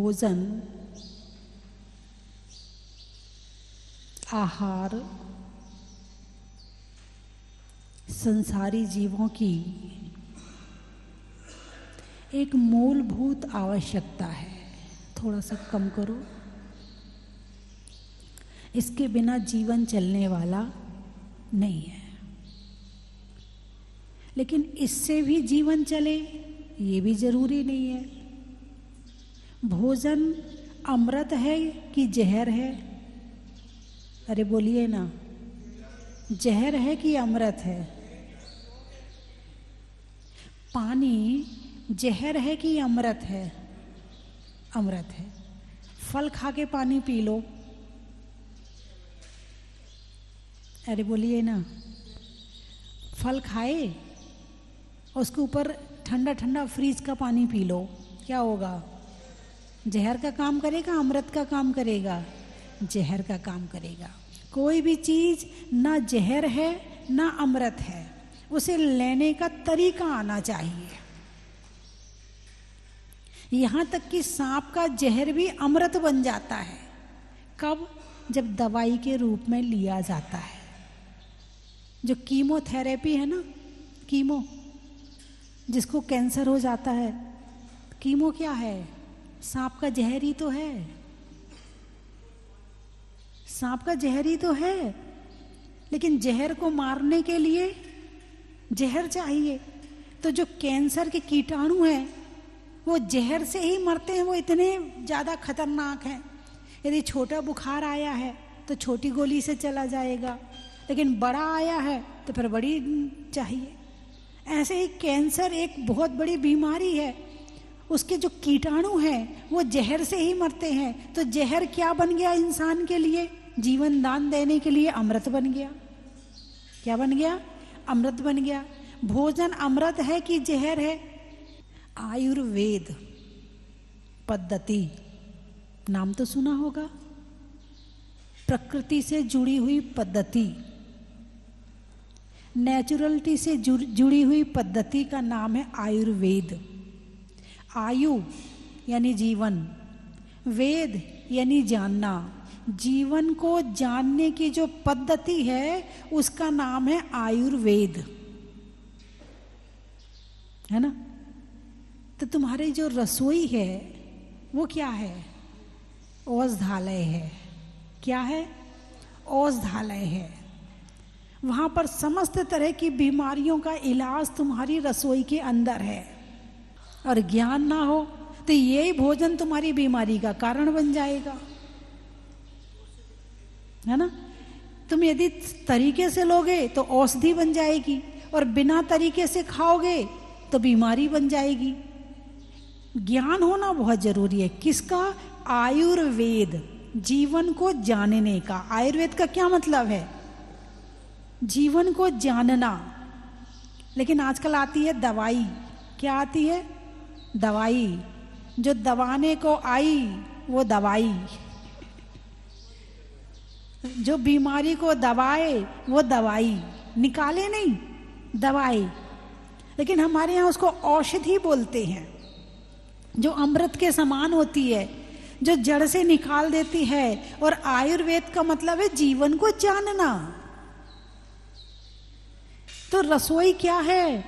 भोजन, आहार संसारी जीवों की एक मूलभूत आवश्यकता है। थोड़ा सा कम करो। इसके बिना जीवन चलने वाला नहीं है। लेकिन इससे भी जीवन चले ये भी जरूरी नहीं है। भोजन अमृत है कि जहर है? अरे बोलिए ना, जहर है कि अमृत है? पानी जहर है कि अमृत है? अमृत है। फल खा के पानी पी लो। अरे बोलिए ना, फल खाए और उसके ऊपर ठंडा ठंडा फ्रीज का पानी पी लो, क्या होगा? जहर का काम करेगा, अमृत का काम करेगा? जहर का काम करेगा। कोई भी चीज ना जहर है ना अमृत है, उसे लेने का तरीका आना चाहिए। यहां तक कि सांप का जहर भी अमृत बन जाता है। कब? जब दवाई के रूप में लिया जाता है। जो कीमोथेरेपी है ना, कीमो, जिसको कैंसर हो जाता है, कीमो क्या है? सांप का जहर ही तो है। सांप का जहर ही तो है। लेकिन जहर को मारने के लिए जहर चाहिए। तो जो कैंसर के कीटाणु हैं वो जहर से ही मरते हैं। वो इतने ज़्यादा खतरनाक हैं। यदि छोटा बुखार आया है तो छोटी गोली से चला जाएगा, लेकिन बड़ा आया है तो फिर बड़ी चाहिए। ऐसे ही कैंसर एक बहुत बड़ी बीमारी है। उसके जो कीटाणु हैं वो जहर से ही मरते हैं। तो जहर क्या बन गया इंसान के लिए? जीवन दान देने के लिए अमृत बन गया। क्या बन गया? अमृत बन गया। भोजन अमृत है कि जहर है? आयुर्वेद पद्धति नाम तो सुना होगा। प्रकृति से जुड़ी हुई पद्धति, नेचुरलिटी से जुड़ी हुई पद्धति का नाम है आयुर्वेद। आयु यानी जीवन, वेद यानी जानना। जीवन को जानने की जो पद्धति है उसका नाम है आयुर्वेद, है ना? तो तुम्हारी जो रसोई है वो क्या है? औषधालय है। क्या है? औषधालय है। वहाँ पर समस्त तरह की बीमारियों का इलाज तुम्हारी रसोई के अंदर है। और ज्ञान ना हो तो यही भोजन तुम्हारी बीमारी का कारण बन जाएगा, है ना? तुम यदि तरीके से लोगे तो औषधि बन जाएगी, और बिना तरीके से खाओगे तो बीमारी बन जाएगी। ज्ञान होना बहुत जरूरी है। किसका? आयुर्वेद, जीवन को जानने का। आयुर्वेद का क्या मतलब है? जीवन को जानना। लेकिन आजकल आती है दवाई। क्या आती है? दवाई। जो दबाने को आई वो दवाई, जो बीमारी को दबाए वो दवाई। निकाले नहीं, दवाई। लेकिन हमारे यहाँ उसको औषधि बोलते हैं, जो अमृत के समान होती है, जो जड़ से निकाल देती है। और आयुर्वेद का मतलब है जीवन को जानना। तो रसोई क्या है?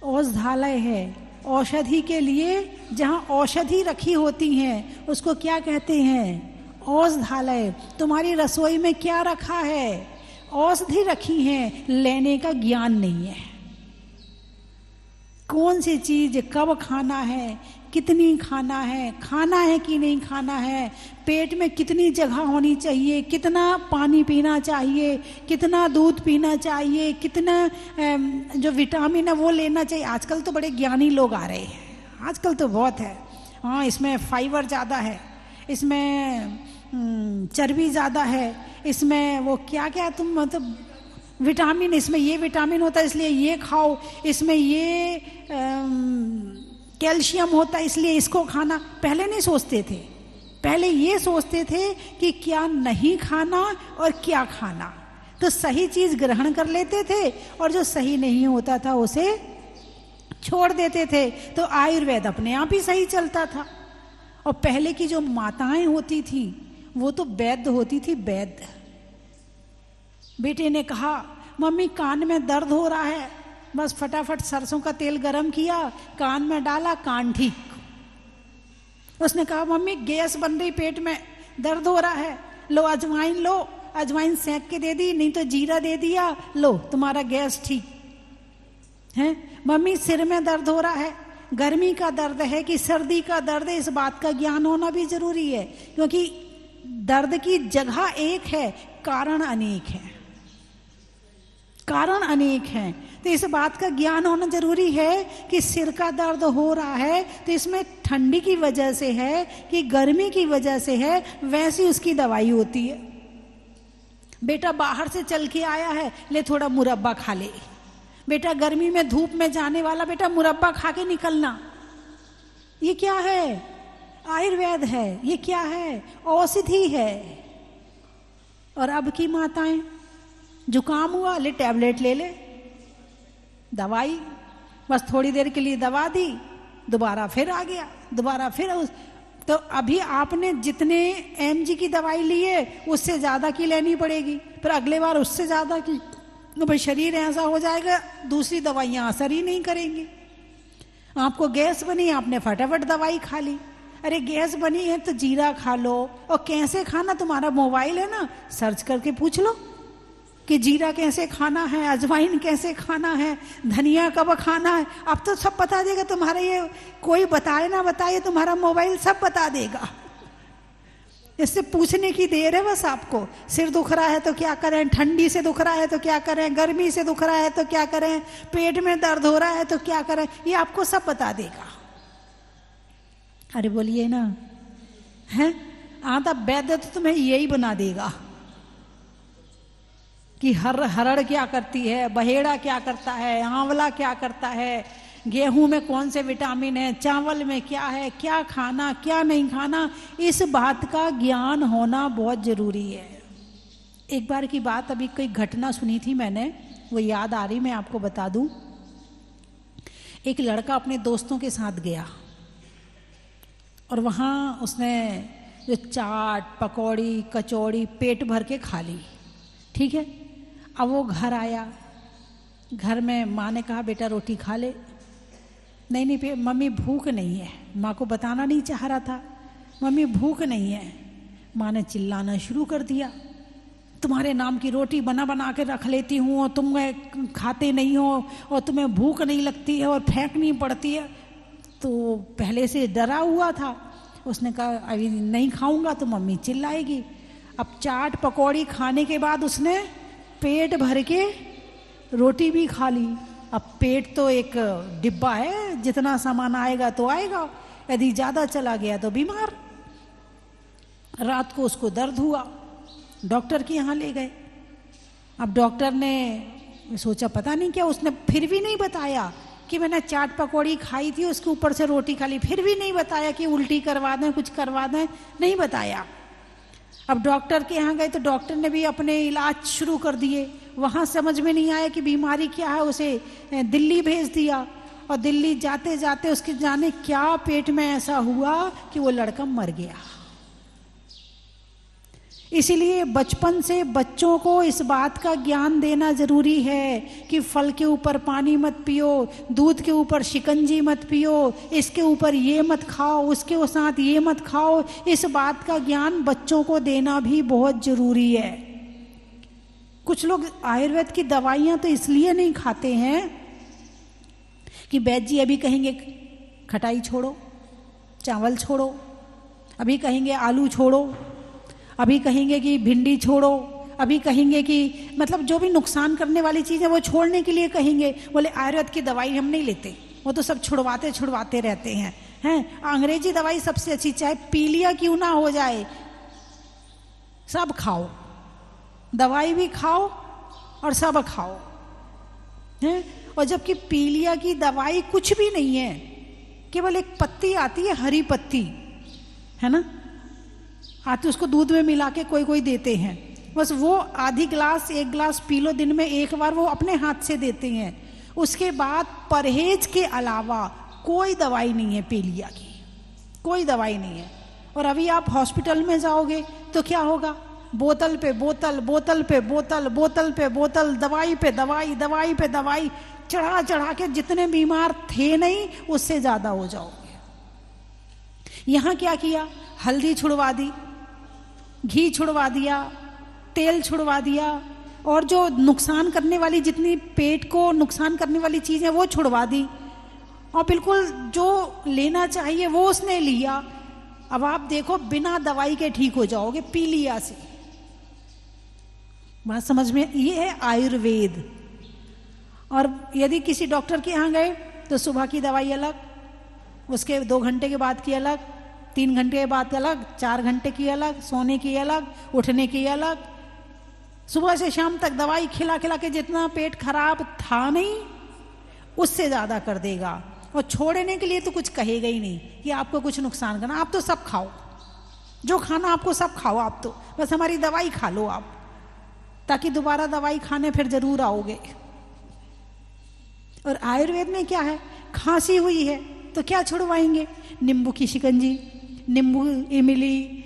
औषधालय है। औषधि के लिए जहाँ औषधि रखी होती हैं उसको क्या कहते हैं? औषधालय। तुम्हारी रसोई में क्या रखा है? औषधि रखी है। लेने का ज्ञान नहीं है। कौन सी चीज कब खाना है, कितनी खाना है कि नहीं खाना है, पेट में कितनी जगह होनी चाहिए, कितना पानी पीना चाहिए, कितना दूध पीना चाहिए, कितना जो विटामिन है वो लेना चाहिए। आजकल तो बड़े ज्ञानी लोग आ रहे हैं, आजकल तो बहुत है। हाँ, इसमें फाइबर ज़्यादा है, इसमें चर्बी ज़्यादा है, इसमें वो क्या क्या तुम मतलब विटामिन, इसमें ये विटामिन होता है इसलिए ये खाओ, इसमें ये कैल्शियम होता है इसलिए इसको खाना। पहले नहीं सोचते थे। पहले ये सोचते थे कि क्या नहीं खाना और क्या खाना, तो सही चीज़ ग्रहण कर लेते थे और जो सही नहीं होता था उसे छोड़ देते थे। तो आयुर्वेद अपने आप ही सही चलता था। और पहले की जो माताएं होती थी वो तो वैद्य होती थी, वैद्य। बेटे ने कहा मम्मी कान में दर्द हो रहा है, बस फटाफट सरसों का तेल गरम किया, कान में डाला, कान ठीक। उसने कहा मम्मी गैस बन रही, पेट में दर्द हो रहा है, लो अजवाइन लो, अजवाइन सेंक के दे दी, नहीं तो जीरा दे दिया, लो तुम्हारा गैस ठीक है। मम्मी सिर में दर्द हो रहा है, गर्मी का दर्द है कि सर्दी का दर्द है, इस बात का ज्ञान होना भी जरूरी है, क्योंकि दर्द की जगह एक है, कारण अनेक है, कारण अनेक हैं। तो इस बात का ज्ञान होना जरूरी है कि सिर का दर्द हो रहा है तो इसमें ठंडी की वजह से है कि गर्मी की वजह से है, वैसी उसकी दवाई होती है। बेटा बाहर से चल के आया है, ले थोड़ा मुरब्बा खा ले। बेटा गर्मी में धूप में जाने वाला, बेटा मुरब्बा खा के निकलना। ये क्या है? आयुर्वेद है। ये क्या है? औषधि है। और अब की माताएं, जुकाम हुआ, ले टैबलेट ले ले, दवाई, बस थोड़ी देर के लिए दवा दी, दोबारा फिर आ गया, दोबारा फिर तो अभी आपने जितने mg की दवाई ली है उससे ज़्यादा की लेनी पड़ेगी, फिर अगले बार उससे ज़्यादा की, तो भाई शरीर ऐसा हो जाएगा दूसरी दवाइयाँ असर ही नहीं करेंगी। आपको गैस बनी, आपने फटाफट दवाई खा ली। अरे गैस बनी है तो जीरा खा लो, और कैसे खाना, तुम्हारा मोबाइल है ना, सर्च करके पूछ लो कि जीरा कैसे खाना है, अजवाइन कैसे खाना है, धनिया कब खाना है। अब तो सब बता देगा तुम्हारा, ये कोई बताए ना बताए, तुम्हारा मोबाइल सब बता देगा। इससे पूछने की देर है बस आपको। सिर दुख रहा है तो क्या करें, ठंडी से दुख रहा है तो क्या करें, गर्मी से दुख रहा है तो क्या करें, पेट में दर्द हो रहा है तो क्या करें, ये आपको सब बता देगा। अरे बोलिए ना, है आधा वैद्य तो तुम्हें यही बना देगा कि हरड़ क्या करती है, बहेड़ा क्या करता है, आंवला क्या करता है, गेहूं में कौन से विटामिन है, चावल में क्या है, क्या खाना क्या नहीं खाना, इस बात का ज्ञान होना बहुत जरूरी है। एक बार की बात, अभी कोई घटना सुनी थी मैंने, वो याद आ रही, मैं आपको बता दूं। एक लड़का अपने दोस्तों के साथ गया और वहाँ उसने जो चाट पकौड़ी कचौड़ी पेट भर के खा ली, ठीक है। अब वो घर आया, घर में माँ ने कहा बेटा रोटी खा ले। नहीं मम्मी भूख नहीं है। माँ को बताना नहीं चाह रहा था, मम्मी भूख नहीं है। माँ ने चिल्लाना शुरू कर दिया, तुम्हारे नाम की रोटी बना बना के रख लेती हूँ और तुम खाते नहीं हो और तुम्हें भूख नहीं लगती है और फेंकनी पड़ती है। तो पहले से डरा हुआ था, उसने कहा अभी नहीं खाऊंगा तो मम्मी चिल्लाएगी। अब चाट पकौड़ी खाने के बाद उसने पेट भर के रोटी भी खा ली। अब पेट तो एक डिब्बा है, जितना सामान आएगा तो आएगा, यदि ज़्यादा चला गया तो बीमार। रात को उसको दर्द हुआ, डॉक्टर के यहाँ ले गए। अब डॉक्टर ने सोचा पता नहीं क्या, उसने फिर भी नहीं बताया कि मैंने चाट पकौड़ी खाई थी, उसके ऊपर से रोटी खा ली। फिर भी नहीं बताया कि उल्टी करवा दें, कुछ करवा दें, नहीं बताया। अब डॉक्टर के यहाँ गए तो डॉक्टर ने भी अपने इलाज शुरू कर दिए। वहाँ समझ में नहीं आया कि बीमारी क्या है, उसे दिल्ली भेज दिया। और दिल्ली जाते जाते उसके जाने क्या पेट में ऐसा हुआ कि वो लड़का मर गया। इसीलिए बचपन से बच्चों को इस बात का ज्ञान देना जरूरी है कि फल के ऊपर पानी मत पियो, दूध के ऊपर शिकंजी मत पियो, इसके ऊपर ये मत खाओ, उसके साथ ये मत खाओ। इस बात का ज्ञान बच्चों को देना भी बहुत जरूरी है। कुछ लोग आयुर्वेद की दवाइयाँ तो इसलिए नहीं खाते हैं कि वैद्य जी अभी कहेंगे खटाई छोड़ो, चावल छोड़ो, अभी कहेंगे आलू छोड़ो, अभी कहेंगे कि भिंडी छोड़ो, अभी कहेंगे कि मतलब जो भी नुकसान करने वाली चीज़ है वो छोड़ने के लिए कहेंगे। बोले आयुर्वेद की दवाई हम नहीं लेते, वो तो सब छुड़वाते रहते हैं। अंग्रेजी दवाई सबसे अच्छी, चाहे पीलिया क्यों ना हो जाए, सब खाओ, दवाई भी खाओ और सब खाओ, हैं। और जबकि पीलिया की दवाई कुछ भी नहीं है, केवल एक पत्ती आती है, हरी पत्ती, है ना, आती, उसको दूध में मिला के कोई देते हैं। बस वो आधी गिलास 1 गिलास पी लो दिन में एक बार, वो अपने हाथ से देते हैं। उसके बाद परहेज के अलावा कोई दवाई नहीं है पीलिया की। कोई दवाई नहीं है। और अभी आप हॉस्पिटल में जाओगे तो क्या होगा, बोतल पे बोतल, बोतल पे बोतल, बोतल पे बोतल, दवाई पे दवाई, दवाई पे दवाई, चढ़ा चढ़ा के जितने बीमार थे नहीं उससे ज्यादा हो जाओगे। यहां क्या किया, हल्दी छुड़वा दी, घी छुड़वा दिया, तेल छुड़वा दिया, और जो नुकसान करने वाली, जितनी पेट को नुकसान करने वाली चीजें वो छुड़वा दी, और बिल्कुल जो लेना चाहिए वो उसने लिया। अब आप देखो बिना दवाई के ठीक हो जाओगे, पी लिया से। बात समझ में, ये है आयुर्वेद। और यदि किसी डॉक्टर के यहाँ गए तो सुबह की दवाई अलग, उसके 2 घंटे के बाद की अलग, 3 घंटे के बाद अलग, 4 घंटे की अलग, सोने की अलग, उठने की अलग, सुबह से शाम तक दवाई खिला खिला के जितना पेट खराब था नहीं उससे ज्यादा कर देगा। और छोड़ने के लिए तो कुछ कहेगा ही नहीं कि आपको कुछ नुकसान करना, आप तो सब खाओ, जो खाना आपको सब खाओ, आप तो बस हमारी दवाई खा लो आप, ताकि दोबारा दवाई खाने फिर जरूर आओगे। और आयुर्वेद में क्या है, खांसी हुई है तो क्या छुड़वाएंगे, नींबू की शिकंजी, नींबू, इमली,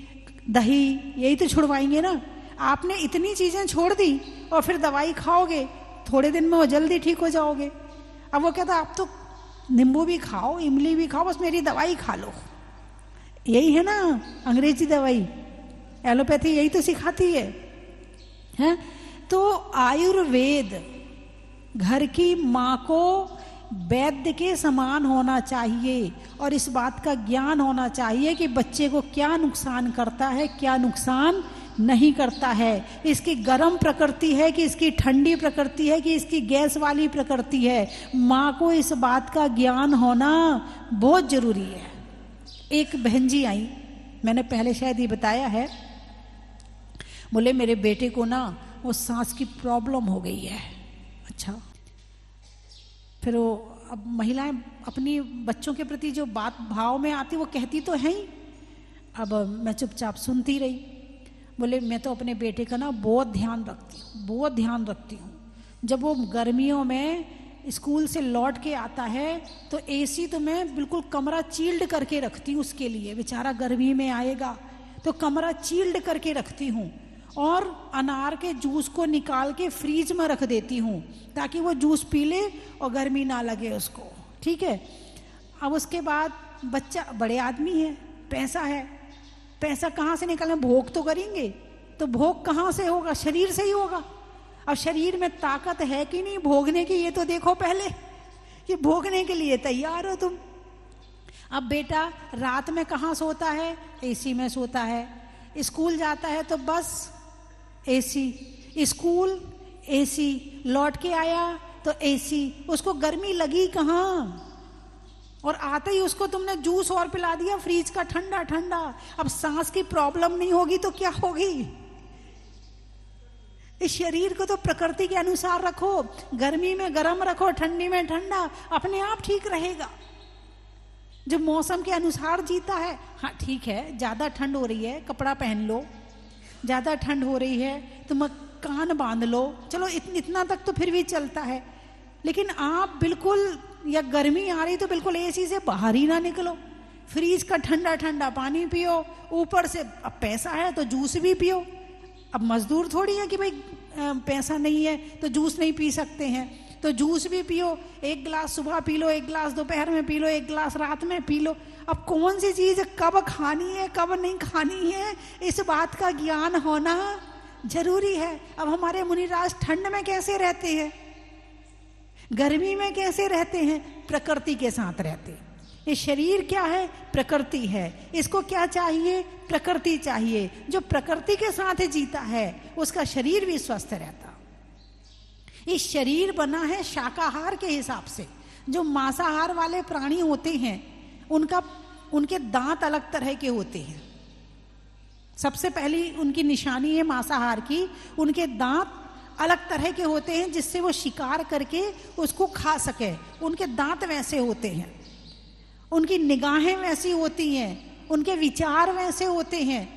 दही, यही तो छुड़वाएंगे ना। आपने इतनी चीजें छोड़ दी और फिर दवाई खाओगे, थोड़े दिन में वो जल्दी ठीक हो जाओगे। अब वो कहता आप तो नींबू भी खाओ, इमली भी खाओ, बस मेरी दवाई खा लो। यही है ना अंग्रेजी दवाई, एलोपैथी यही तो सिखाती है? तो आयुर्वेद घर की माँ को वैद्य के समान होना चाहिए, और इस बात का ज्ञान होना चाहिए कि बच्चे को क्या नुकसान करता है, क्या नुकसान नहीं करता है, इसकी गर्म प्रकृति है कि इसकी ठंडी प्रकृति है कि इसकी गैस वाली प्रकृति है। माँ को इस बात का ज्ञान होना बहुत जरूरी है। एक बहन जी आई, मैंने पहले शायद ये बताया है, बोले मेरे बेटे को ना वो सांस की प्रॉब्लम हो गई है। अच्छा, फिर वो, अब महिलाएं अपनी बच्चों के प्रति जो बात भाव में आती वो कहती तो है ही। अब मैं चुपचाप सुनती रही। बोले मैं तो अपने बेटे का ना बहुत ध्यान रखती हूँ, बहुत ध्यान रखती हूँ। जब वो गर्मियों में स्कूल से लौट के आता है तो एसी तो मैं बिल्कुल कमरा चील्ड करके रखती हूँ उसके लिए, बेचारा गर्मी में आएगा तो कमरा चील्ड करके रखती हूँ, और अनार के जूस को निकाल के फ्रीज में रख देती हूँ ताकि वो जूस पी ले और गर्मी ना लगे उसको, ठीक है। अब उसके बाद बच्चा बड़े आदमी है, पैसा है, पैसा कहाँ से निकालें, भोग तो करेंगे, तो भोग कहाँ से होगा, शरीर से ही होगा। अब शरीर में ताकत है कि नहीं भोगने की, ये तो देखो पहले कि भोगने के लिए तैयार हो तुम। अब बेटा रात में कहाँ सोता है, एसी में सोता है, स्कूल जाता है तो बस एसी, स्कूल एसी, लौट के आया तो एसी, उसको गर्मी लगी कहाँ, और आते ही उसको तुमने जूस और पिला दिया फ्रीज का ठंडा ठंडा। अब सांस की प्रॉब्लम नहीं होगी तो क्या होगी। इस शरीर को तो प्रकृति के अनुसार रखो, गर्मी में गर्म रखो, ठंडी में ठंडा, अपने आप ठीक रहेगा। जो मौसम के अनुसार जीता है, हाँ ठीक है, ज्यादा ठंड हो रही है कपड़ा पहन लो, ज्यादा ठंड हो रही है तो कान बांध लो, चलो इतना तक तो फिर भी चलता है। लेकिन आप बिल्कुल, या गर्मी आ रही तो बिल्कुल एसी से बाहर ही ना निकलो, फ्रीज का ठंडा ठंडा पानी पियो, ऊपर से अब पैसा है तो जूस भी पियो। अब मजदूर थोड़ी है कि भाई पैसा नहीं है तो जूस नहीं पी सकते हैं, तो जूस भी पियो, 1 गिलास सुबह पी लो, 1 गिलास दोपहर में पी लो, 1 गिलास रात में पी लो। अब कौन सी चीज कब खानी है कब नहीं खानी है, इस बात का ज्ञान होना जरूरी है। अब हमारे मुनिराज ठंड में कैसे रहते हैं, गर्मी में कैसे रहते हैं, प्रकृति के साथ रहते हैं। ये शरीर क्या है, प्रकृति है, इसको क्या चाहिए, प्रकृति चाहिए। जो प्रकृति के साथ जीता है उसका शरीर भी स्वस्थ रहता। ये शरीर बना है शाकाहार के हिसाब से। जो मांसाहार वाले प्राणी होते हैं उनके दांत अलग तरह के होते हैं। सबसे पहली उनकी निशानी है मांसाहार की, उनके दांत अलग तरह के होते हैं जिससे वो शिकार करके उसको खा सके। उनके दांत वैसे होते हैं, उनकी निगाहें वैसी होती हैं, उनके विचार वैसे होते हैं।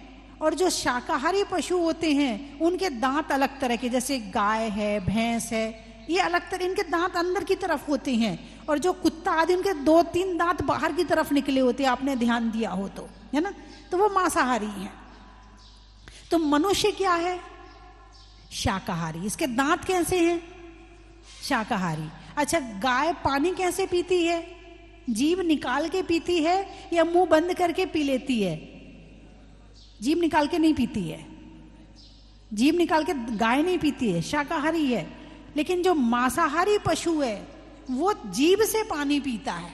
और जो शाकाहारी पशु होते हैं उनके दांत अलग तरह के, जैसे गाय है, भैंस है, ये अलग तरह, इनके दांत अंदर की तरफ होते हैं और जो कुत्ता आदि उनके 2-3 दांत बाहर की तरफ निकले होते, आपने ध्यान दिया हो तो, है ना, तो वो मांसाहारी है। तो मनुष्य क्या है? शाकाहारी। इसके दांत कैसे हैं? शाकाहारी। अच्छा, गाय पानी कैसे पीती है? जीभ निकाल के पीती है या मुंह बंद करके पी लेती है? जीभ निकाल के नहीं पीती है, जीभ निकाल के गाय नहीं पीती है, शाकाहारी है। लेकिन जो मांसाहारी पशु है वो जीभ से पानी पीता है।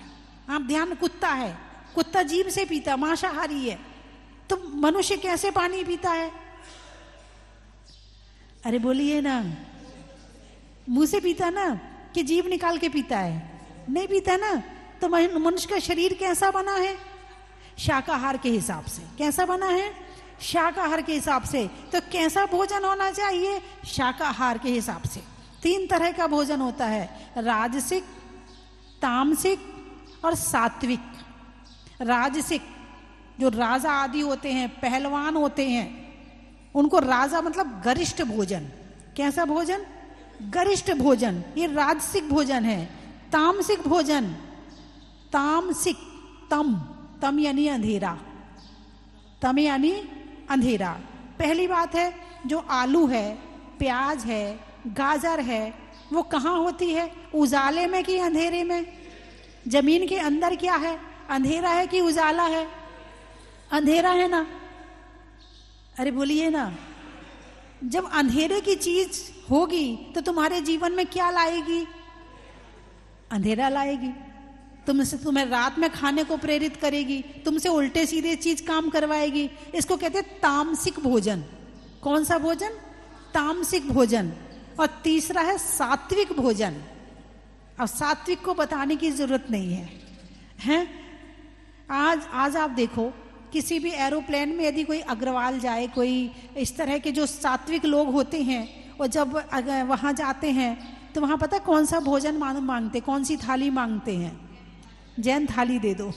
आप ध्यान, कुत्ता है, कुत्ता जीभ से पीता, मांसाहारी है। तो मनुष्य कैसे पानी पीता है? अरे बोलिए ना, मुंह से पीता ना कि जीभ निकाल के पीता है? नहीं पीता ना। तो मनुष्य का शरीर कैसा बना है? शाकाहार के हिसाब से। कैसा बना है? शाकाहार के हिसाब से। तो कैसा भोजन होना चाहिए? शाकाहार के हिसाब से। 3 तरह का भोजन होता है, राजसिक, तामसिक और सात्विक। राजसिक, जो राजा आदि होते हैं, पहलवान होते हैं, उनको राजा मतलब गरिष्ठ भोजन। कैसा भोजन? गरिष्ठ भोजन, ये राजसिक भोजन है। तामसिक भोजन, तामसिक, तम यानी अंधेरा, तम यानी अंधेरा। पहली बात है, जो आलू है, प्याज है, गाजर है, वो कहाँ होती है? उजाले में कि अंधेरे में? जमीन के अंदर क्या है? अंधेरा है कि उजाला है? अंधेरा है ना। अरे बोलिए ना, जब अंधेरे की चीज होगी तो तुम्हारे जीवन में क्या लाएगी? अंधेरा लाएगी। तुम्हें रात में खाने को प्रेरित करेगी, तुमसे उल्टे सीधे चीज काम करवाएगी। इसको कहते हैं तामसिक भोजन। कौन सा भोजन? तामसिक भोजन। और तीसरा है सात्विक भोजन। अब सात्विक को बताने की जरूरत नहीं है, हैं? आज आप देखो, किसी भी एरोप्लेन में यदि कोई अग्रवाल जाए, कोई इस तरह के जो सात्विक लोग होते हैं, और जब वहां जाते हैं तो वहां पता कौन सा भोजन मांगते, कौन सी थाली मांगते हैं? जैन थाली दे दो।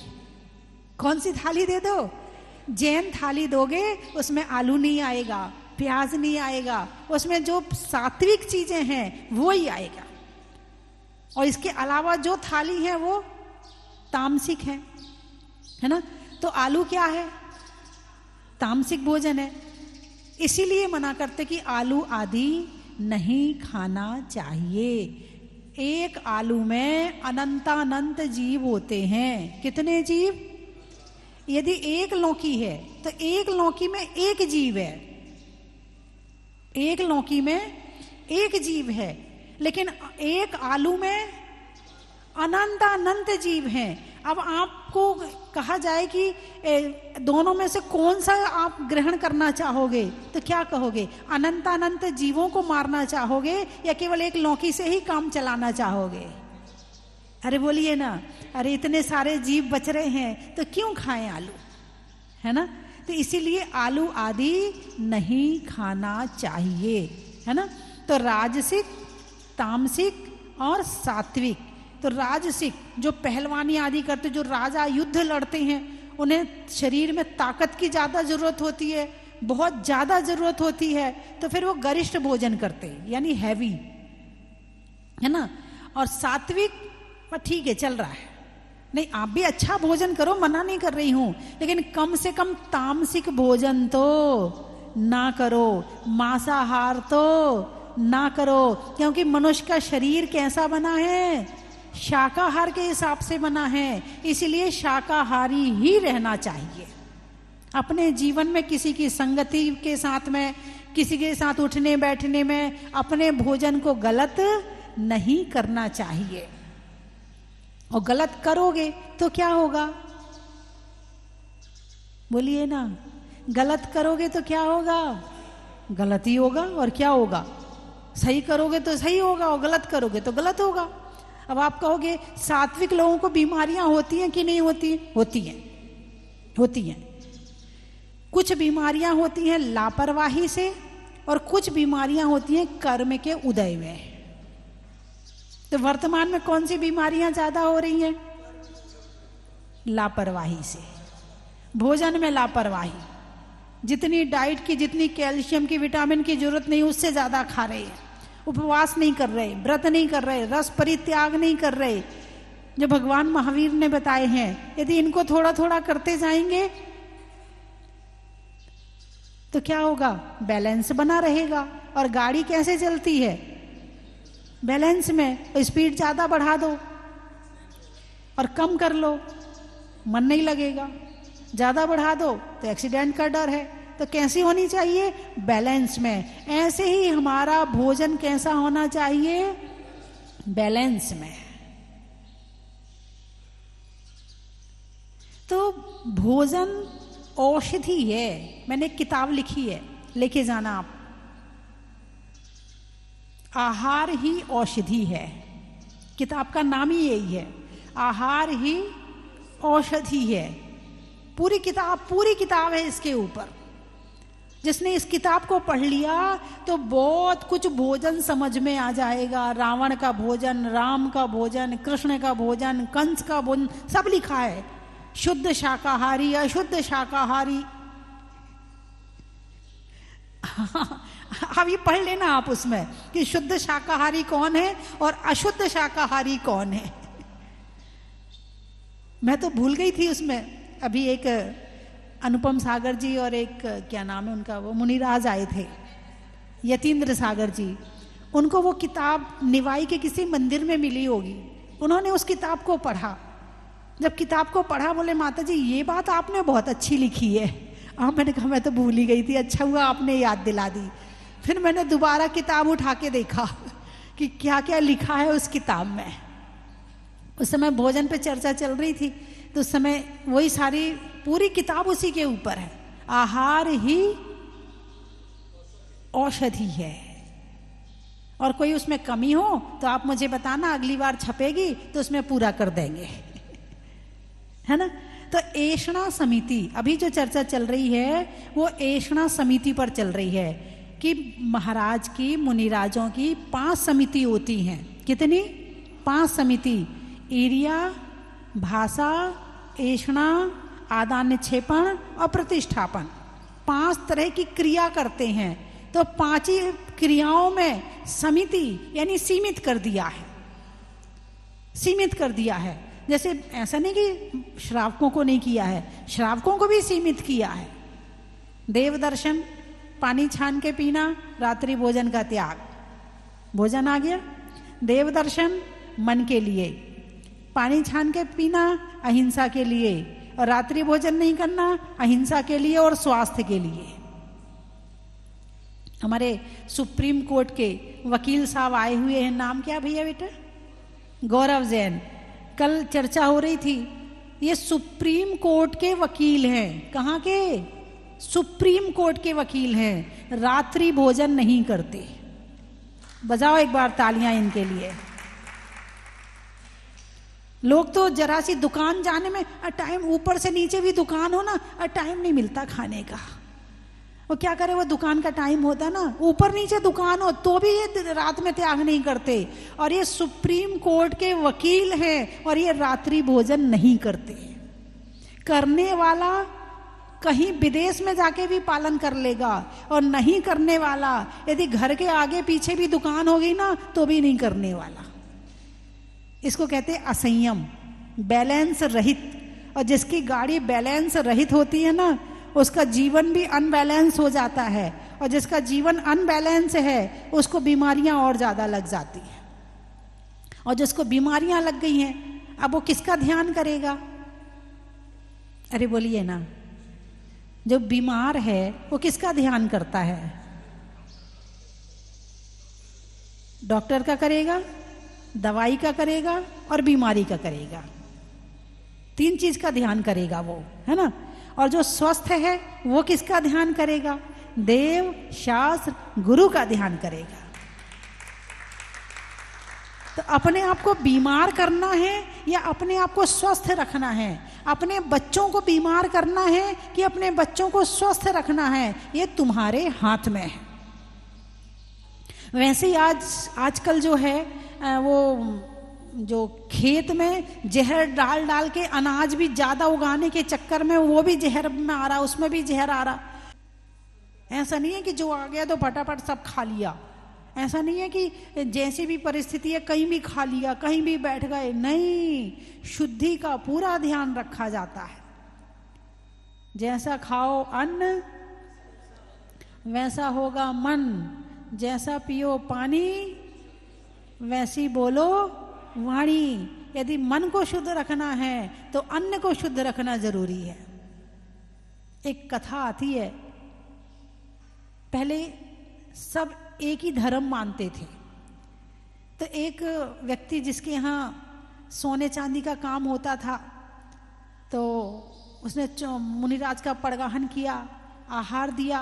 कौन सी थाली दे दो? जैन थाली दोगे, उसमें आलू नहीं आएगा, प्याज नहीं आएगा, उसमें जो सात्विक चीजें हैं वो ही आएगा। और इसके अलावा जो थाली है वो तामसिक है ना। तो आलू क्या है? तामसिक भोजन है। इसीलिए मना करते कि आलू आदि नहीं खाना चाहिए। एक आलू में अनंतानंत जीव होते हैं। कितने जीव? यदि एक लौकी है तो एक लौकी में एक जीव है, एक लौकी में एक जीव है। लेकिन एक आलू में अनंतानंत जीव हैं। अब आपको कहा जाए कि दोनों में से कौन सा आप ग्रहण करना चाहोगे, तो क्या कहोगे? अनंतानंत जीवों को मारना चाहोगे या केवल एक लौकी से ही काम चलाना चाहोगे? अरे बोलिए ना। अरे इतने सारे जीव बच रहे हैं तो क्यों खाएं आलू, है ना। तो इसीलिए आलू आदि नहीं खाना चाहिए, है ना। तो राजसिक, तामसिक और सात्विक। तो राजसिक जो पहलवानी आदि करते, जो राजा युद्ध लड़ते हैं, उन्हें शरीर में ताकत की ज्यादा जरूरत होती है, बहुत ज्यादा जरूरत होती है, तो फिर वो गरिष्ठ भोजन करते हैं, यानी हैवी, है ना। और सात्विक ठीक है, चल रहा है, नहीं आप भी अच्छा भोजन करो, मना नहीं कर रही हूं, लेकिन कम से कम तामसिक भोजन तो ना करो, मांसाहार तो ना करो। क्योंकि मनुष्य का शरीर कैसा बना है? शाकाहार के हिसाब से बना है। इसीलिए शाकाहारी ही रहना चाहिए। अपने जीवन में किसी की संगति के साथ में, किसी के साथ उठने बैठने में अपने भोजन को गलत नहीं करना चाहिए। और गलत करोगे तो क्या होगा? बोलिए ना। गलत करोगे तो क्या होगा? गलत ही होगा। और क्या होगा? सही करोगे तो सही होगा और गलत करोगे तो गलत होगा। अब आप कहोगे सात्विक लोगों को बीमारियां होती हैं कि नहीं होती? होती हैं, होती हैं। कुछ बीमारियां होती हैं लापरवाही से और कुछ बीमारियां होती हैं कर्म के उदय में। तो वर्तमान में कौन सी बीमारियां ज्यादा हो रही हैं? लापरवाही से। भोजन में लापरवाही, जितनी डाइट की, जितनी कैल्शियम की, विटामिन की जरूरत नहीं, उससे ज्यादा खा रहे हैं। उपवास नहीं कर रहे, व्रत नहीं कर रहे, रस परित्याग नहीं कर रहे, जो भगवान महावीर ने बताए हैं, यदि इनको थोड़ा थोड़ा करते जाएंगे तो क्या होगा? बैलेंस बना रहेगा। और गाड़ी कैसे चलती है? बैलेंस में। स्पीड ज्यादा बढ़ा दो और कम कर लो, मन नहीं लगेगा। ज्यादा बढ़ा दो तो एक्सीडेंट का डर है। तो कैसी होनी चाहिए? बैलेंस में। ऐसे ही हमारा भोजन कैसा होना चाहिए? बैलेंस में। तो भोजन औषधि है। मैंने एक किताब लिखी है, लेके जाना आप। आहार ही औषधि है। किताब का नाम ही यही है, आहार ही औषधि है। पूरी किताब है इसके ऊपर। जिसने इस किताब को पढ़ लिया तो बहुत कुछ भोजन समझ में आ जाएगा। रावण का भोजन, राम का भोजन, कृष्ण का भोजन, कंस का भोजन, सब लिखा है। शुद्ध शाकाहारी, अशुद्ध शाकाहारी। अब ये पढ़ लेना आप उसमें कि शुद्ध शाकाहारी कौन है और अशुद्ध शाकाहारी कौन है। मैं तो भूल गई थी उसमें। अभी एक अनुपम सागर जी और एक क्या नाम है उनका, वो मुनिराज आए थे, यतीन्द्र सागर जी। उनको वो किताब निवाई के किसी मंदिर में मिली होगी। उन्होंने उस किताब को पढ़ा। जब किताब को पढ़ा बोले माता जी ये बात आपने बहुत अच्छी लिखी है। मैंने कहा मैं तो भूल ही गई थी, अच्छा हुआ आपने याद दिला दी। फिर मैंने दोबारा किताब उठा के देखा कि क्या क्या लिखा है उस किताब में। उस समय भोजन पे चर्चा चल रही थी, तो उस समय वही सारी पूरी किताब उसी के ऊपर है। आहार ही औषधि है। और कोई उसमें कमी हो तो आप मुझे बताना, अगली बार छपेगी तो उसमें पूरा कर देंगे, है ना। तो ऐषणा समिति, अभी जो चर्चा चल रही है वो ऐषणा समिति पर चल रही है कि महाराज की, मुनिराजों की 5 समिति होती हैं। कितनी? 5 समिति। ईर्या, भाषा, ऐषणा, आदान निक्षेपण और प्रतिष्ठापन। 5 तरह की क्रिया करते हैं। तो 5 ही क्रियाओं में समिति यानी सीमित कर दिया है। सीमित कर दिया है। जैसे ऐसा नहीं कि श्रावकों को नहीं किया है, श्रावकों को भी सीमित किया है। देव दर्शन, पानी छान के पीना, रात्रि भोजन का त्याग, भोजन आ गया। देव दर्शन मन के लिए, पानी छान के पीना अहिंसा के लिए, और रात्रि भोजन नहीं करना अहिंसा के लिए और स्वास्थ्य के लिए। हमारे सुप्रीम कोर्ट के वकील साहब आए हुए हैं। नाम क्या भैया बेटा? गौरव जैन। कल चर्चा हो रही थी, ये सुप्रीम कोर्ट के वकील हैं। कहाँ के? सुप्रीम कोर्ट के वकील हैं। रात्रि भोजन नहीं करते। बजाओ एक बार तालियां इनके लिए। लोग तो जरा सी दुकान जाने में टाइम, ऊपर से नीचे भी दुकान हो ना, टाइम नहीं मिलता खाने का। वो क्या करे, वो दुकान का टाइम होता ना, ऊपर नीचे दुकान हो तो भी ये रात में त्याग नहीं करते। और ये सुप्रीम कोर्ट के वकील हैं और ये रात्रि भोजन नहीं करते। करने वाला कहीं विदेश में जाके भी पालन कर लेगा, और नहीं करने वाला यदि घर के आगे पीछे भी दुकान होगी ना तो भी नहीं करने वाला। इसको कहते हैं असंयम, बैलेंस रहित। और जिसकी गाड़ी बैलेंस रहित होती है ना, उसका जीवन भी अनबैलेंस हो जाता है। और जिसका जीवन अनबैलेंस है उसको बीमारियां और ज्यादा लग जाती हैं। और जिसको बीमारियां लग गई हैं, अब वो किसका ध्यान करेगा? अरे बोलिए ना, जो बीमार है वो किसका ध्यान करता है? डॉक्टर का करेगा, दवाई का करेगा और बीमारी का करेगा। 3 चीज का ध्यान करेगा वो, है ना। और जो स्वस्थ है वो किसका ध्यान करेगा? देव, शास्त्र, गुरु का ध्यान करेगा। तो अपने आप को बीमार करना है या अपने आप को स्वस्थ रखना है? अपने बच्चों को बीमार करना है कि अपने बच्चों को स्वस्थ रखना है? ये तुम्हारे हाथ में है। वैसे ही आजकल जो है वो जो खेत में जहर डाल डाल के अनाज भी ज्यादा उगाने के चक्कर में वो भी जहर में आ रहा, उसमें भी जहर आ रहा। ऐसा नहीं है कि जो आ गया तो फटाफट सब खा लिया, ऐसा नहीं है कि जैसी भी परिस्थिति है कहीं भी खा लिया, कहीं भी बैठ गए, नहीं, शुद्धि का पूरा ध्यान रखा जाता है। जैसा खाओ अन्न वैसा होगा मन, जैसा पियो पानी वैसी बोलो वाणी। यदि मन को शुद्ध रखना है तो अन्न को शुद्ध रखना जरूरी है। एक कथा आती है, पहले सब एक ही धर्म मानते थे। तो एक व्यक्ति जिसके यहाँ सोने चांदी का काम होता था, तो उसने मुनिराज का पड़गाहन किया, आहार दिया।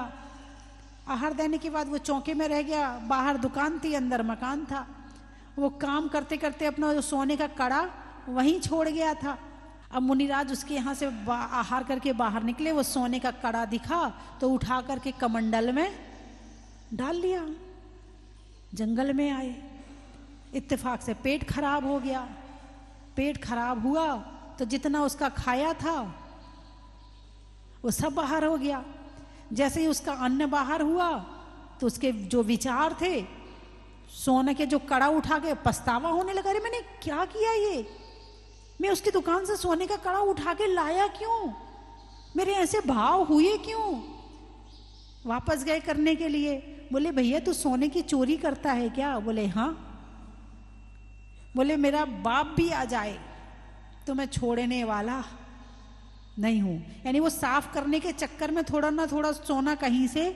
आहार देने के बाद वो चौके में रह गया। बाहर दुकान थी, अंदर मकान था। वो काम करते करते अपना जो सोने का कड़ा वहीं छोड़ गया था। अब मुनिराज उसके यहाँ से आहार करके बाहर निकले, वो सोने का कड़ा दिखा तो उठा करके कमंडल में डाल लिया। जंगल में आए, इत्तेफाक से पेट खराब हो गया। पेट खराब हुआ तो जितना उसका खाया था वो सब बाहर हो गया। जैसे ही उसका अन्न बाहर हुआ तो उसके जो विचार थे, सोने के जो कड़ा उठा के पछतावा होने लगा, अरे मैंने क्या किया, ये मैं उसकी दुकान से सोने का कड़ा उठा के लाया क्यों, मेरे ऐसे भाव हुए क्यों। वापस गए करने के लिए, बोले भैया तू सोने की चोरी करता है क्या? बोले हाँ। बोले मेरा बाप भी आ जाए तो मैं छोड़ने वाला नहीं हूं। यानी वो साफ करने के चक्कर में थोड़ा ना थोड़ा सोना कहीं से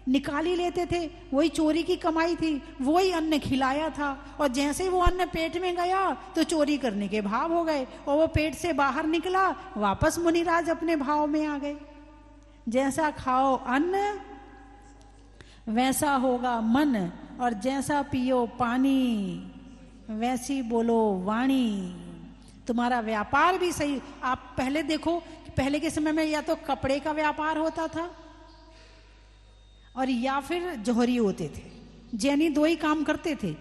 निकाल ही लेते थे। वही चोरी की कमाई थी, वही अन्न खिलाया था, और जैसे ही वो अन्न पेट में गया तो चोरी करने के भाव हो गए, और वो पेट से बाहर निकला, वापस मुनिराज अपने भाव में आ गए। जैसा खाओ अन्न वैसा होगा मन, और जैसा पियो पानी वैसी बोलो वाणी। तुम्हारा व्यापार भी सही। आप पहले देखो कि पहले के समय में या तो कपड़े का व्यापार होता था और या फिर जौहरी होते थे। जैनी दो ही काम करते थे,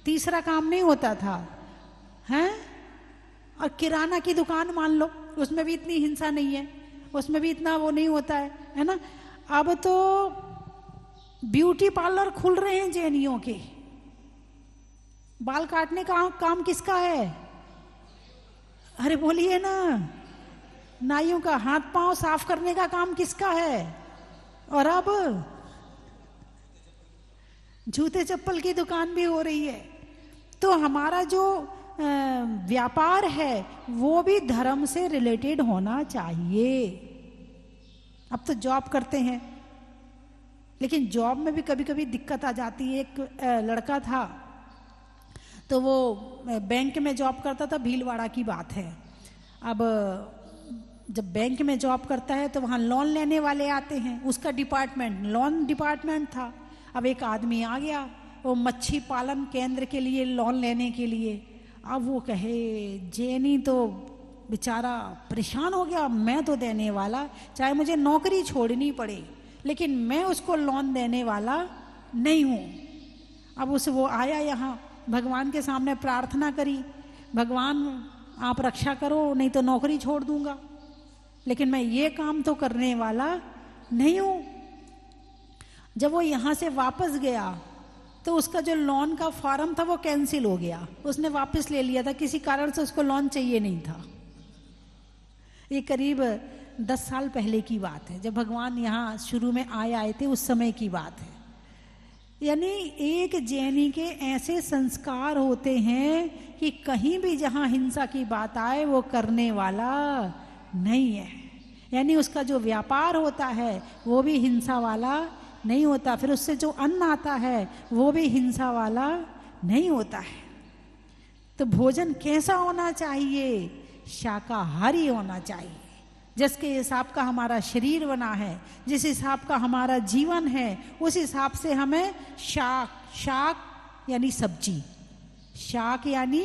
तीसरा काम नहीं होता था, हैं? और किराना की दुकान मान लो, उसमें भी इतनी हिंसा नहीं है, उसमें भी इतना वो नहीं होता है ना। अब तो ब्यूटी पार्लर खुल रहे हैं जैनियों के। बाल काटने का काम किसका है? अरे बोलिए ना। नाइयों का हाथ पांव साफ करने का काम किसका है? और अब जूते चप्पल की दुकान भी हो रही है। तो हमारा जो व्यापार है वो भी धर्म से रिलेटेड होना चाहिए। अब तो जॉब करते हैं, लेकिन जॉब में भी कभी कभी दिक्कत आ जाती है। एक लड़का था, तो वो बैंक में जॉब करता था, भीलवाड़ा की बात है। अब जब बैंक में जॉब करता है तो वहाँ लोन लेने वाले आते हैं, उसका डिपार्टमेंट लोन डिपार्टमेंट था। अब एक आदमी आ गया वो मच्छी पालन केंद्र के लिए लोन लेने के लिए। अब वो कहे, जेनी तो बेचारा परेशान हो गया, मैं तो देने वाला, चाहे मुझे नौकरी छोड़नी पड़े, लेकिन मैं उसको लोन देने वाला नहीं हूँ। अब उसे वो आया यहाँ, भगवान के सामने प्रार्थना करी, भगवान आप रक्षा करो, नहीं तो नौकरी छोड़ दूंगा, लेकिन मैं ये काम तो करने वाला नहीं हूँ। जब वो यहाँ से वापस गया तो उसका जो लोन का फॉर्म था वो कैंसिल हो गया, उसने वापस ले लिया था, किसी कारण से उसको लोन चाहिए नहीं था। ये करीब 10 साल पहले की बात है, जब भगवान यहाँ शुरू में आए थे, उस समय की बात है। यानी एक जैनी के ऐसे संस्कार होते हैं कि कहीं भी जहाँ हिंसा की बात आए वो करने वाला नहीं है। यानी उसका जो व्यापार होता है वो भी हिंसा वाला नहीं होता, फिर उससे जो अन्न आता है वो भी हिंसा वाला नहीं होता है। तो भोजन कैसा होना चाहिए? शाकाहारी होना चाहिए। जिसके हिसाब का हमारा शरीर बना है, जिस हिसाब का हमारा जीवन है, उस हिसाब से हमें शाक यानी सब्जी, शाक यानी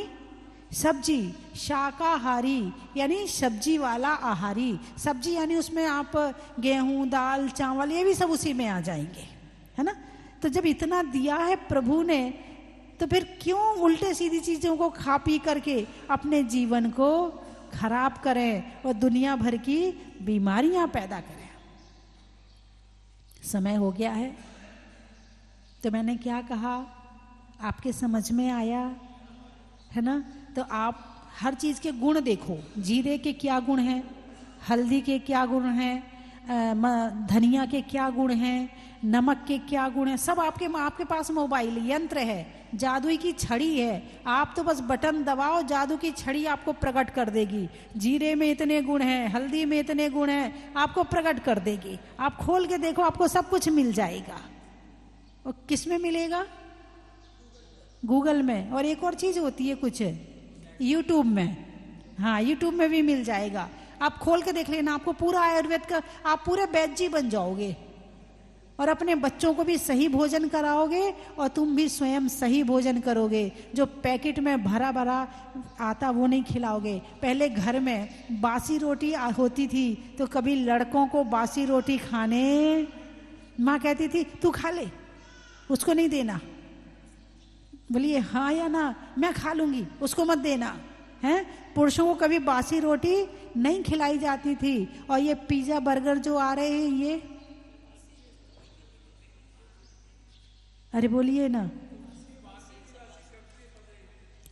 सब्जी, शाकाहारी यानी सब्जी वाला आहारी। सब्जी यानी उसमें आप गेहूं, दाल, चावल ये भी सब उसी में आ जाएंगे, है ना। तो जब इतना दिया है प्रभु ने, तो फिर क्यों उल्टे सीधी चीजों को खा पी करके अपने जीवन को खराब करें और दुनिया भर की बीमारियां पैदा करें। समय हो गया है, तो मैंने क्या कहा, आपके समझ में आया है ना? तो आप हर चीज़ के गुण देखो। जीरे के क्या गुण हैं, हल्दी के क्या गुण हैं, धनिया के क्या गुण हैं, नमक के क्या गुण हैं, सब आपके पास मोबाइल यंत्र है, जादुई की छड़ी है। आप तो बस बटन दबाओ, जादू की छड़ी आपको प्रकट कर देगी। जीरे में इतने गुण हैं, हल्दी में इतने गुण हैं, आपको प्रकट कर देगी। आप खोल के देखो, आपको सब कुछ मिल जाएगा। और किस में मिलेगा? गूगल में। और एक और चीज़ होती है कुछ, यूट्यूब में। हाँ, यूट्यूब में भी मिल जाएगा। आप खोल के देख लेना, आपको पूरा आयुर्वेद का, आप पूरे वैद्य जी बन जाओगे। और अपने बच्चों को भी सही भोजन कराओगे और तुम भी स्वयं सही भोजन करोगे। जो पैकेट में भरा भरा आता वो नहीं खिलाओगे। पहले घर में बासी रोटी होती थी तो कभी लड़कों को बासी रोटी खाने, माँ कहती थी तू खा ले, उसको नहीं देना। बोलिए हाँ या ना? मैं खा लूंगी, उसको मत देना है। पुरुषों को कभी बासी रोटी नहीं खिलाई जाती थी। और ये पिज्जा बर्गर जो आ रहे हैं, ये अरे बोलिए ना,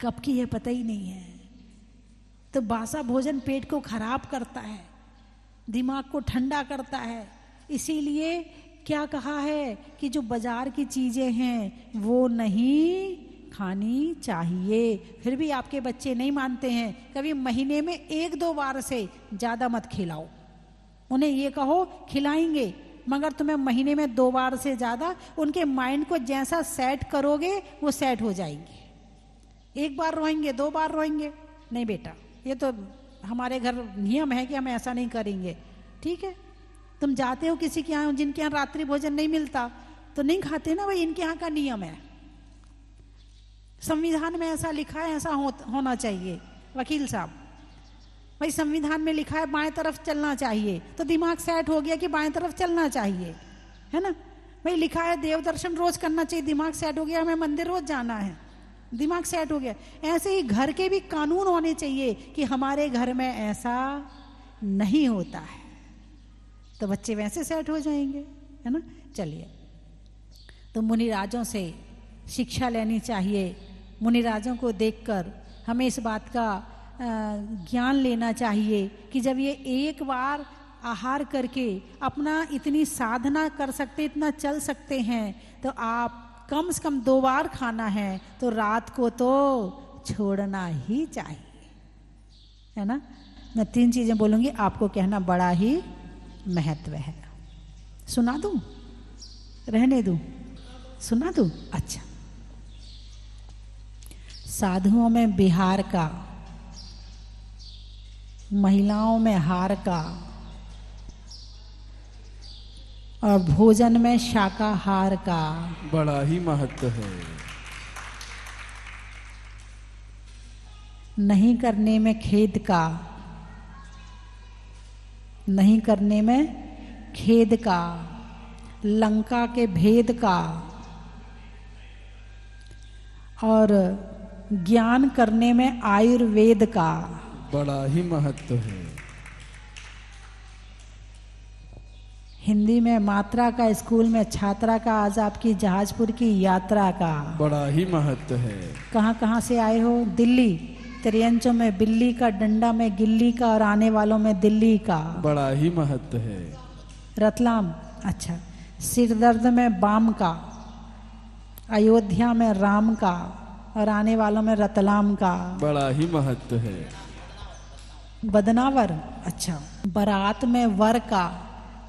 कब की है पता ही नहीं है। तो बासा भोजन पेट को खराब करता है, दिमाग को ठंडा करता है। इसीलिए क्या कहा है कि जो बाजार की चीजें हैं वो नहीं खानी चाहिए। फिर भी आपके बच्चे नहीं मानते हैं। कभी महीने में 1-2 बार से ज्यादा मत खिलाओ। उन्हें ये कहो खिलाएंगे, मगर तुम्हें महीने में 2 बार से ज्यादा, उनके माइंड को जैसा सेट करोगे वो सेट हो जाएंगे। 1 बार रोएंगे, 2 बार रोएंगे, नहीं बेटा ये तो हमारे घर नियम है कि हम ऐसा नहीं करेंगे। ठीक है, तुम जाते हो किसी के यहाँ जिनके यहाँ रात्रि भोजन नहीं मिलता तो नहीं खाते ना भाई, इनके यहाँ का नियम है। संविधान में ऐसा लिखा है, ऐसा होना चाहिए। वकील साहब, भाई संविधान में लिखा है बाएं तरफ चलना चाहिए, तो दिमाग सेट हो गया कि बाएं तरफ चलना चाहिए, है ना? भाई लिखा है देव दर्शन रोज करना चाहिए, दिमाग सेट हो गया हमें मंदिर रोज जाना है, दिमाग सेट हो गया। ऐसे ही घर के भी कानून होने चाहिए कि हमारे घर में ऐसा नहीं होता है, तो बच्चे वैसे सेट हो जाएंगे, है ना? चलिए, तो मुनिराजों से शिक्षा लेनी चाहिए। मुनिराजों को देखकर हमें इस बात का ज्ञान लेना चाहिए कि जब ये एक बार आहार करके अपना इतनी साधना कर सकते, इतना चल सकते हैं, तो आप कम से कम 2 बार खाना है तो रात को तो छोड़ना ही चाहिए, है ना? मैं 3 चीजें बोलूंगी, आपको कहना बड़ा ही महत्व है। सुना दूं? रहने दूं? सुना दूं? अच्छा। साधुओं में बिहार का, महिलाओं में हार का, और भोजन में शाकाहार का बड़ा ही महत्व है। नहीं करने में खेद का, नहीं करने में खेद का, लंका के भेद का, और ज्ञान करने में आयुर्वेद का बड़ा ही महत्व है। हिंदी में मात्रा का, स्कूल में छात्रा का, आज आपकी जहाजपुर की यात्रा का बड़ा ही महत्व है। कहाँ कहाँ से आए हो? दिल्ली। त्रियंचों में बिल्ली का, डंडा में गिल्ली का, और आने वालों में दिल्ली का बड़ा ही महत्व है। रतलाम। अच्छा। सिर दर्द में बाम का, अयोध्या में राम का, और आने वालों में रतलाम का बड़ा ही महत्व है। बदनावर। अच्छा। बारात में वर का,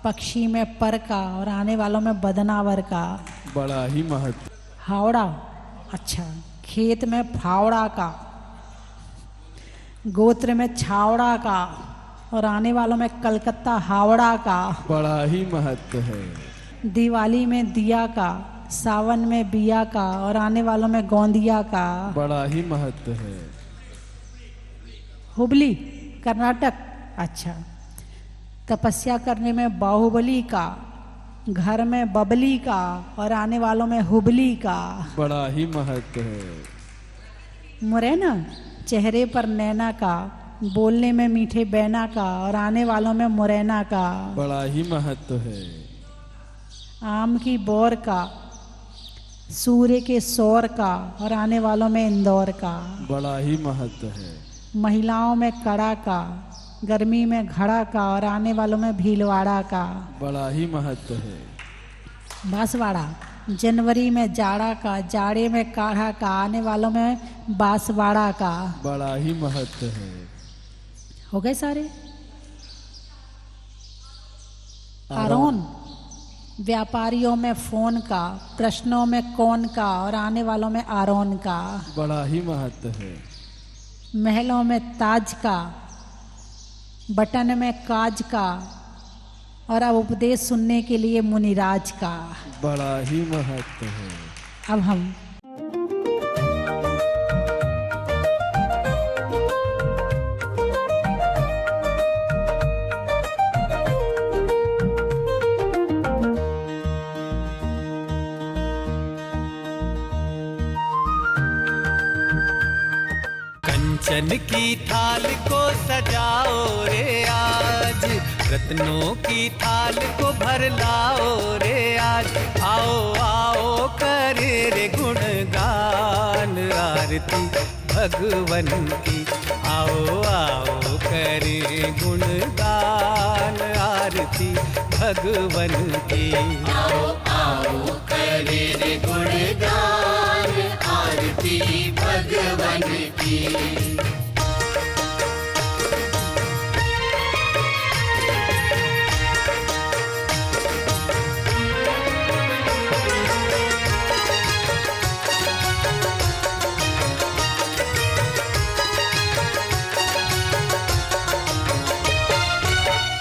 पक्षी में पर का, और आने वालों में बदनावर का बड़ा ही महत्व। हावड़ा। अच्छा। खेत में फावड़ा का, गोत्र में छावड़ा का, और आने वालों में कलकत्ता हावड़ा का बड़ा ही महत्व है। दिवाली में दिया का, सावन में बिया का, और आने वालों में गोंदिया का बड़ा ही महत्व है। हुबली, कर्नाटक। अच्छा। तपस्या करने में बाहुबली का, घर में बबली का, और आने वालों में हुबली का बड़ा ही महत्व है। मुरैना, चेहरे पर नैना का, बोलने में मीठे बैना का, और आने वालों में मुरैना का बड़ा ही महत्व है। आम की बोर का, सूर्य के सौर का और आने वालों में इंदौर का, बड़ा ही महत्व है। महिलाओं में कड़ा का, गर्मी में घड़ा का और आने वालों में भीलवाड़ा का, बड़ा ही महत्व है। बांसवाड़ा, जनवरी में जाड़ा का, जाड़े में काढ़ा का, आने वालों में बांसवाड़ा का। बड़ा ही महत्व है। हो गए सारे। आरोन, व्यापारियों में फोन का, प्रश्नों में कौन का और आने वालों में आरोन का। बड़ा ही महत्व है। महलों में ताज का, बटन में काज का और अब उपदेश सुनने के लिए मुनिराज का। बड़ा ही महत्व है। अब हम कंचन की थाल को सजाओ रे आज, रत्नों की थाल को भर लाओ रे आज। आओ आओ करे रे गुणगान आरती भगवन की। आओ आओ करे गुणगान आरती भगवन की। आओ आओ करे रे गुणगान आरती भगवन की।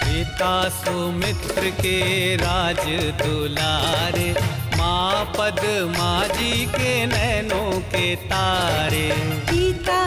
पिता सुमित्र के राज दुलारे, माँ पद्मा जी के नैनों के तारे। पिता